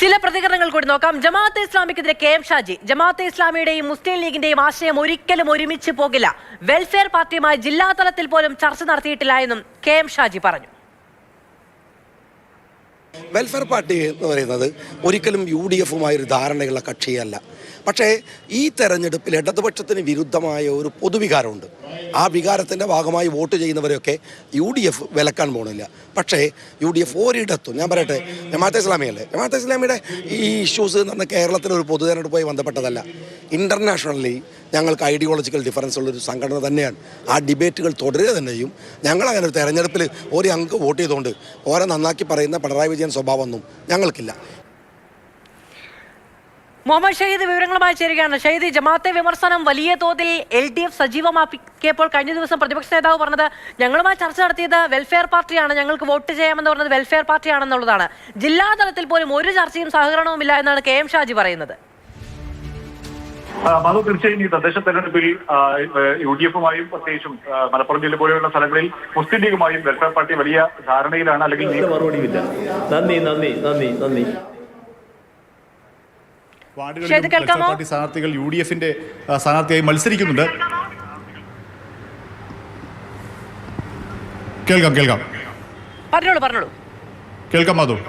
ചില പ്രതികരണങ്ങൾ കൂടി നോക്കാം. ജമാഅത്തെ ഇസ്ലാമിക്കെതിരെ കെ എം ഷാജി, ജമാഅത്തെ ഇസ്ലാമിയുടെയും മുസ്ലിം ലീഗിന്റെയും ആശയം ഒരിക്കലും ഒരുമിച്ച് പോകില്ല. വെൽഫെയർ പാർട്ടിയുമായി ജില്ലാതലത്തിൽ പോലും ചർച്ച നടത്തിയിട്ടില്ല എന്നും കെ എം ഷാജി പറഞ്ഞു. വെൽഫെയർ പാർട്ടി എന്ന് പറയുന്നത് ഒരിക്കലും UDF-ഉമായി ഒരു ധാരണയുള്ള കക്ഷിയല്ല. പക്ഷേ ഈ തെരഞ്ഞെടുപ്പിൽ ഇടതുപക്ഷത്തിന് വിരുദ്ധമായ ഒരു പൊതുവികാരമുണ്ട്. ആ വികാരത്തിൻ്റെ ഭാഗമായി വോട്ട് ചെയ്യുന്നവരെയൊക്കെ UDF വിലക്കാൻ പോകണില്ല. പക്ഷേ UDF ഒരിടത്തും, ഞാൻ പറയട്ടെ, ജമാഅത്തെ ഇസ്ലാമിയല്ലേ, ജമാഅത്തെ ഇസ്ലാമിയുടെ ഈ ഇഷ്യൂസ് എന്ന് പറഞ്ഞാൽ കേരളത്തിലൊരു പൊതു തെരഞ്ഞെടുപ്പുമായി ബന്ധപ്പെട്ടതല്ല. ഇൻ്റർനാഷണലി ഞങ്ങൾക്ക് ഐഡിയോളജിക്കൽ ഡിഫറൻസ് ഉള്ളൊരു സംഘടന തന്നെയാണ്. ആ ഡിബേറ്റുകൾ തുടരുക തന്നെയും. ഞങ്ങളങ്ങനെ ഒരു തെരഞ്ഞെടുപ്പിൽ ഒരു അംഗം വോട്ട് ചെയ്തുകൊണ്ട് ഓരോ നന്നാക്കി പറയുന്ന പിണറായി വിജയൻ സ്വഭാവമൊന്നും ഞങ്ങൾക്കില്ല. മുഹമ്മദ് ഷഹീദ് വിവരങ്ങളുമായി ചേരുകയാണ്. ഷഹീദ്, ജമാഅത്തെ വിമർശനം വലിയ തോതിൽ LDF സജീവമാക്കിയപ്പോൾ കഴിഞ്ഞ ദിവസം പ്രതിപക്ഷ നേതാവ് പറഞ്ഞത് ഞങ്ങളുമായി ചർച്ച നടത്തിയത് വെൽഫെയർ പാർട്ടിയാണ്, ഞങ്ങൾക്ക് വോട്ട് ചെയ്യാമെന്ന് പറഞ്ഞത് വെൽഫെയർ പാർട്ടിയാണെന്നുള്ളതാണ്. ജില്ലാതലത്തിൽ പോലും ഒരു ചർച്ചയും സഹകരണവും ഇല്ല എന്നാണ് കെ എം ഷാജി പറയുന്നത്. മധു, തീർച്ചയായും ഈ തദ്ദേശ തെരഞ്ഞെടുപ്പിൽ UDF-ഉമായും പ്രത്യേകിച്ചും മലപ്പുറം ജില്ല പോലെയുള്ള സ്ഥലങ്ങളിൽ മുസ്ലിം ലീഗുമായും വെൽഫെയർ പാർട്ടി വലിയ ധാരണയിലാണ്. അല്ലെങ്കിൽ മറുപടിയില്ല. നന്ദി നന്ദി നന്ദി നന്ദി. പാർട്ടി സ്ഥാനാർത്ഥികൾ UDF-ന്റെ സ്ഥാനാർത്ഥിയായി മത്സരിക്കുന്നുണ്ട്. കേൾക്കാം കേൾക്കാം മാധു.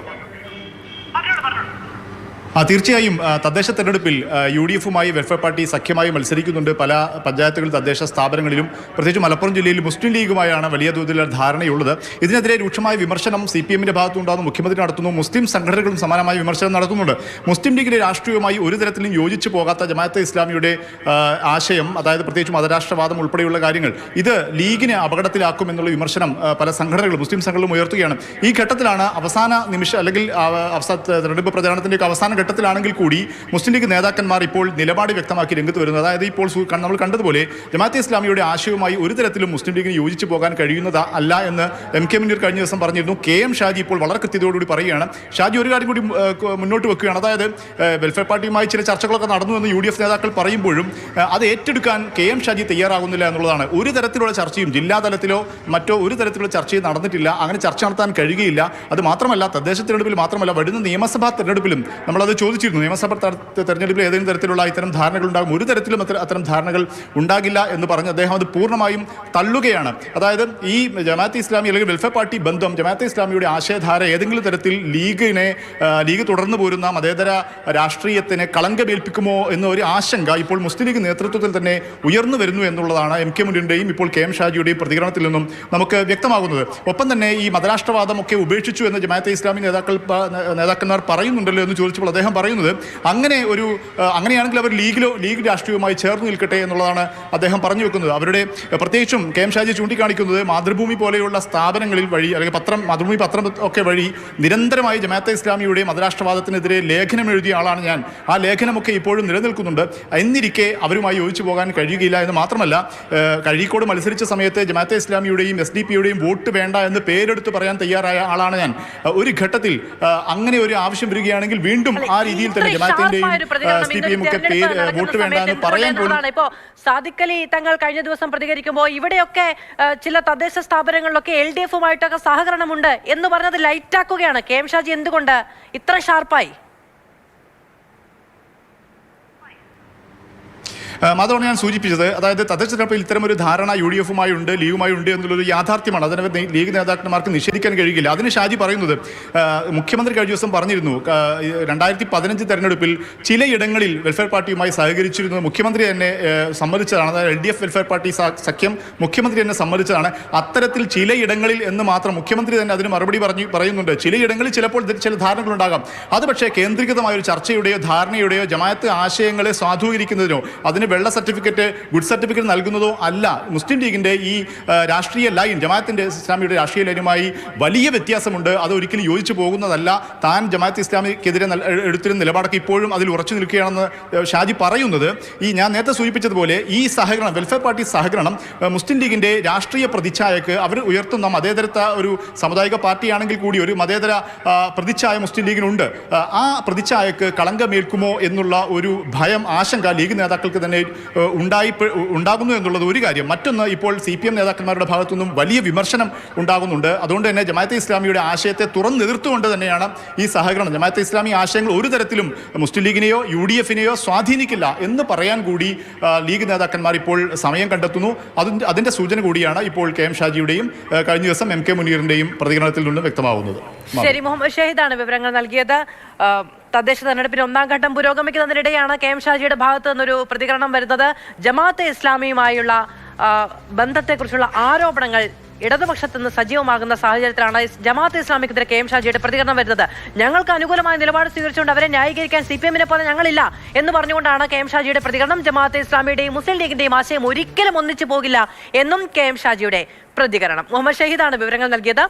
തീർച്ചയായും തദ്ദേശ തെരഞ്ഞെടുപ്പിൽ UDF-ഉമായി വെൽഫെയർ പാർട്ടി സഖ്യമായി മത്സരിക്കുന്നുണ്ട്. പല പഞ്ചായത്തുകളിൽ, തദ്ദേശ സ്ഥാപനങ്ങളിലും, പ്രത്യേകിച്ച് മലപ്പുറം ജില്ലയിൽ മുസ്ലിം ലീഗുമായാണ് വലിയ തോതിലുള്ള ധാരണയുള്ളത്. ഇതിനെതിരെ രൂക്ഷമായ വിമർശനം CPM-ന്റെ ഭാഗത്തുണ്ടാകുന്നു, മുഖ്യമന്ത്രി നടത്തുന്നു, മുസ്ലിം സംഘടനകളും സമാനമായ വിമർശനം നടത്തുന്നുണ്ട്. മുസ്ലിം ലീഗിന്റെ രാഷ്ട്രീയവുമായി ഒരു തരത്തിലും യോജിച്ചു പോകാത്ത ജമാഅത്തെ ഇസ്ലാമിയുടെ ആശയം, അതായത് പ്രത്യേകിച്ച് മതരാഷ്ട്രവാദം ഉൾപ്പെടെയുള്ള കാര്യങ്ങൾ, ഇത് ലീഗിനെ അപകടത്തിലാക്കും എന്നുള്ള വിമർശനം പല സംഘടനകളും, മുസ്ലിം സംഘടനകളും ഉയർത്തുകയാണ്. ഈ ഘട്ടത്തിലാണ് അവസാന നിമിഷം, അല്ലെങ്കിൽ തെരഞ്ഞെടുപ്പ് പ്രചാരണത്തിന്റെ അവസാന ഘട്ടത്തിലാണെങ്കിൽ കൂടി മുസ്ലിം ലീഗ് നേതാക്കന്മാർ ഇപ്പോൾ നിലപാട് വ്യക്തമാക്കി രംഗത്ത് വരുന്നത്. അതായത് ഇപ്പോൾ നമ്മൾ കണ്ടതുപോലെ ജമാഅത്തെ ഇസ്ലാമിയുടെ ആശയവുമായി ഒരു തരത്തിലും മുസ്ലിം ലീഗിന് യോജിച്ചു പോകാൻ കഴിയുന്നത് അല്ല എന്ന് MK മുനീർ കഴിഞ്ഞ ദിവസം പറഞ്ഞിരുന്നു. KM ഷാജി ഇപ്പോൾ വളരെ കൃത്യതയോടുകൂടി പറയുകയാണ്. ഷാജി ഒരു കാര്യം കൂടി മുന്നോട്ട് വെക്കുകയാണ്. അതായത് വെൽഫെയർ പാർട്ടിയുമായി ചില ചർച്ചകളൊക്കെ നടന്നു എന്ന് UDF നേതാക്കൾ പറയുമ്പോഴും അത് ഏറ്റെടുക്കാൻ KM ഷാജി തയ്യാറാകുന്നില്ല എന്നുള്ളതാണ്. ഒരു തരത്തിലുള്ള ചർച്ചയും ജില്ലാതലത്തിലോ മറ്റോ ഒരു തരത്തിലുള്ള ചർച്ചയും നടന്നിട്ടില്ല. അങ്ങനെ ചർച്ച നടത്താൻ കഴിയുകയില്ല. അത് മാത്രമല്ല, തദ്ദേശ തെരഞ്ഞെടുപ്പിൽ മാത്രമല്ല, വരുന്ന നിയമസഭാ തെരഞ്ഞെടുപ്പിലും നമ്മളത് ചോദിച്ചിരുന്നു. നിയമസഭാ തെരഞ്ഞെടുപ്പിൽ ഏതെങ്കിലും തരത്തിലുള്ള ഇത്തരം ധാരണകൾ ഉണ്ടാകും, ഒരു തരത്തിലും അത്തരം ധാരണകൾ ഉണ്ടാകില്ല എന്ന് പറഞ്ഞ് അദ്ദേഹം അത് പൂർണ്ണമായും തള്ളുകയാണ്. അതായത് ഈ ജമാഅത്തെ ഇസ്ലാമി അല്ലെങ്കിൽ വെൽഫെയർ പാർട്ടി ബന്ധം, ജമാഅത്തെ ഇസ്ലാമിയുടെ ആശയധാര ഏതെങ്കിലും തരത്തിൽ ലീഗ് തുടർന്നു പോരുന്ന മതേതര രാഷ്ട്രീയത്തിന് കളങ്കമേൽപ്പിക്കുമോ എന്ന ഒരു ആശങ്ക ഇപ്പോൾ മുസ്ലിം ലീഗ് നേതൃത്വത്തിൽ തന്നെ ഉയർന്നു വരുന്നു എന്നുള്ളതാണ് MK മുനീറിന്റെയും ഇപ്പോൾ KM ഷാജിയുടെയും പ്രതികരണത്തിൽ നിന്നും നമുക്ക് വ്യക്തമാകുന്നത്. ഒപ്പം തന്നെ ഈ മതരാഷ്ട്രവാദം ഒക്കെ ഉപേക്ഷിച്ചു എന്ന് ജമാഅത്തെ ഇസ്ലാമി നേതാക്കന്മാർ പറയുന്നുണ്ടല്ലോ എന്ന് ചോദിച്ചപ്പോൾ അദ്ദേഹം പറയുന്നത് അങ്ങനെയാണെങ്കിൽ അവർ ലീഗ് രാഷ്ട്രീയവുമായി ചേർന്ന് നിൽക്കട്ടെ എന്നുള്ളതാണ് അദ്ദേഹം പറഞ്ഞു വെക്കുന്നത്. അവരുടെ പ്രത്യേകിച്ചും KM ഷാജി ചൂണ്ടിക്കാണിക്കുന്നത് മാതൃഭൂമി പോലെയുള്ള സ്ഥാപനങ്ങളിൽ വഴി, അല്ലെങ്കിൽ മാതൃഭൂമി പത്രം ഒക്കെ വഴി നിരന്തരമായി ജമാഅത്തെ ഇസ്ലാമിയുടെ മതരാഷ്ട്രവാദത്തിനെതിരെ ലേഖനം എഴുതിയ ആളാണ് ഞാൻ. ആ ലേഖനമൊക്കെ ഇപ്പോഴും നിലനിൽക്കുന്നുണ്ട്. എന്നിരിക്കെ അവരുമായി യോജിച്ചു പോകാൻ കഴിയുകയില്ല എന്ന് മാത്രമല്ല, കഴിക്കോട് മത്സരിച്ച സമയത്ത് ജമാഅത്തെ ഇസ്ലാമിയുടെയും SDP-യുടെയും വോട്ട് വേണ്ട എന്ന് പേരെടുത്ത് പറയാൻ തയ്യാറായ ആളാണ് ഞാൻ. ഒരു ഘട്ടത്തിൽ അങ്ങനെ ഒരു ആവശ്യം വരികയാണെങ്കിൽ വീണ്ടും ആ രീതിയിൽ തന്നെ ജമാഅത്തിന്റെയും CPM ഒക്കെ വോട്ട് വേണ്ട എന്ന് പറയാൻ പോലും. ഇപ്പോ സാദിഖ് അലി തങ്ങൾ കഴിഞ്ഞ ദിവസം പ്രതികരിക്കുമ്പോൾ ഇവിടെയൊക്കെ ചില തദ്ദേശ സ്ഥാപനങ്ങളിലൊക്കെ LDF-ഉമായിട്ടൊക്കെ സഹകരണമുണ്ട് എന്ന് പറഞ്ഞത് ലൈറ്റാക്കുകയാണ്. KM ഷാജി എന്തുകൊണ്ട് ഇത്ര ഷാർപ്പായി? അതാണ് ഞാൻ സൂചിപ്പിച്ചത്. അതായത് തദ്ദേശ തെരഞ്ഞെടുപ്പിൽ ഇത്തരമൊരു ധാരണ UDF-ഉമായി ഉണ്ട്, ലീഗുമായി ഉണ്ട് എന്നുള്ളൊരു യാഥാർത്ഥ്യമാണ്. അതിനെ ലീഗ് നേതാക്കന്മാർക്ക് നിഷേധിക്കാൻ കഴിയില്ല. അതിന് ഷാജി പറയുന്നത്, മുഖ്യമന്ത്രി കഴിഞ്ഞ ദിവസം പറഞ്ഞിരുന്നു 2015 തെരഞ്ഞെടുപ്പിൽ ചിലയിടങ്ങളിൽ വെൽഫെയർ പാർട്ടിയുമായി സഹകരിച്ചിരുന്നത് മുഖ്യമന്ത്രി തന്നെ സമ്മതിച്ചതാണ്. അതായത് LDF വെൽഫെയർ പാർട്ടി സഖ്യം മുഖ്യമന്ത്രി തന്നെ സമ്മതിച്ചതാണ്. അത്തരത്തിൽ ചിലയിടങ്ങളിൽ എന്ന് മാത്രം മുഖ്യമന്ത്രി തന്നെ അതിന് മറുപടി പറയുന്നുണ്ട്. ചിലയിടങ്ങളിൽ ചിലപ്പോൾ ചില ധാരണകളുണ്ടാകാം. അത് പക്ഷേ കേന്ദ്രീകൃതമായ ഒരു ചർച്ചയുടെയോ ധാരണയുടെയോ ജമാഅത്ത് ആശയങ്ങളെ സ്വാധീനിക്കുന്നതിനോ അതിന് വെള്ള സർട്ടിഫിക്കറ്റ്, ഗുഡ് സർട്ടിഫിക്കറ്റ് നൽകുന്നതോ അല്ല. മുസ്ലിം ലീഗിന്റെ ഈ രാഷ്ട്രീയ ലൈൻ ജമാഅത്തിന്റെ ഇസ്ലാമിയുടെ രാഷ്ട്രീയ ലൈനുമായി വലിയ വ്യത്യാസമുണ്ട്. അത് ഒരിക്കലും യോജിച്ചു പോകുന്നതല്ല. താൻ ജമാഅത്ത് ഇസ്ലാമിക്കെതിരെ എടുത്തിരുന്ന നിലപാടൊക്കെ ഇപ്പോഴും അതിൽ ഉറച്ചു നിൽക്കുകയാണെന്ന് ഷാജി പറയുന്നത്. ഈ ഞാൻ നേരത്തെ സൂചിപ്പിച്ചതുപോലെ ഈ സഹകരണം, വെൽഫെയർ പാർട്ടി സഹകരണം മുസ്ലിം ലീഗിന്റെ രാഷ്ട്രീയ പ്രതിച്ഛായക്ക്, അവർ ഉയർത്തുന്ന മതേതരത്ത ഒരു സാമുദായിക പാർട്ടിയാണെങ്കിൽ കൂടി ഒരു മതേതര പ്രതിച്ഛായ മുസ്ലിം ലീഗിനുണ്ട്. ആ പ്രതിച്ഛായക്ക് കളങ്കമേൽക്കുമോ എന്നുള്ള ഒരു ഭയം, ആശങ്ക ലീഗ് നേതാക്കൾക്ക് തന്നെ തന്നെ ഉണ്ടാകുന്നു എന്നുള്ളത് ഒരു കാര്യം. മറ്റൊന്ന്, ഇപ്പോൾ CPM നേതാക്കന്മാരുടെ ഭാഗത്തുനിന്നും വലിയ വിമർശനം ഉണ്ടാകുന്നുണ്ട്. അതുകൊണ്ട് തന്നെ ജമാഅത്തെ ഇസ്ലാമിയുടെ ആശയത്തെ തുറന്നെതിർത്തുകൊണ്ട് തന്നെയാണ് ഈ സഹകരണം. ജമാഅത്തെ ഇസ്ലാമി ആശയങ്ങൾ ഒരു തരത്തിലും മുസ്ലിം ലീഗിനെയോ UDF-നെയോ സ്വാധീനിക്കില്ല എന്ന് പറയാൻ കൂടി ലീഗ് നേതാക്കന്മാർ ഇപ്പോൾ സമയം കണ്ടെത്തുന്നു. അതിന്റെ സൂചന കൂടിയാണ് ഇപ്പോൾ KM ഷാജിയുടെയും കഴിഞ്ഞ ദിവസം MK മുനീറിന്റെയും പ്രതികരണത്തിൽ നിന്നും വ്യക്തമാവുന്നത്. ശരി, മുഹമ്മദ് ഷഹീദാണ് വിവരങ്ങൾ നൽകിയത്. തദ്ദേശ തെരഞ്ഞെടുപ്പിന് 1ാം ഘട്ടം പുരോഗമിക്കുന്നതിനിടെയാണ് KM ഷാജിയുടെ ഭാഗത്തു നിന്നൊരു പ്രതികരണം വരുന്നത്. ജമാഅത്തെ ഇസ്ലാമിയുമായുള്ള ബന്ധത്തെക്കുറിച്ചുള്ള ആരോപണങ്ങൾ ഇടതുപക്ഷത്ത് നിന്ന് സജീവമാകുന്ന സാഹചര്യത്തിലാണ് ജമാഅത്തെ ഇസ്ലാമിക്കെതിരെ KM ഷാജിയുടെ പ്രതികരണം വരുന്നത്. ഞങ്ങൾക്ക് അനുകൂലമായ നിലപാട് സ്വീകരിച്ചുകൊണ്ട് അവരെ ന്യായീകരിക്കാൻ CPM-നെ പോലെ ഞങ്ങളില്ല എന്ന് പറഞ്ഞുകൊണ്ടാണ് KM ഷാജിയുടെ പ്രതികരണം. ജമാഅത്തെ ഇസ്ലാമിയുടെയും മുസ്ലിം ലീഗിന്റെയും ആശയം ഒരിക്കലും ഒന്നിച്ചു പോകില്ല എന്നും KM ഷാജിയുടെ പ്രതികരണം. മുഹമ്മദ് ഷഹീദാണ് വിവരങ്ങൾ നൽകിയത്.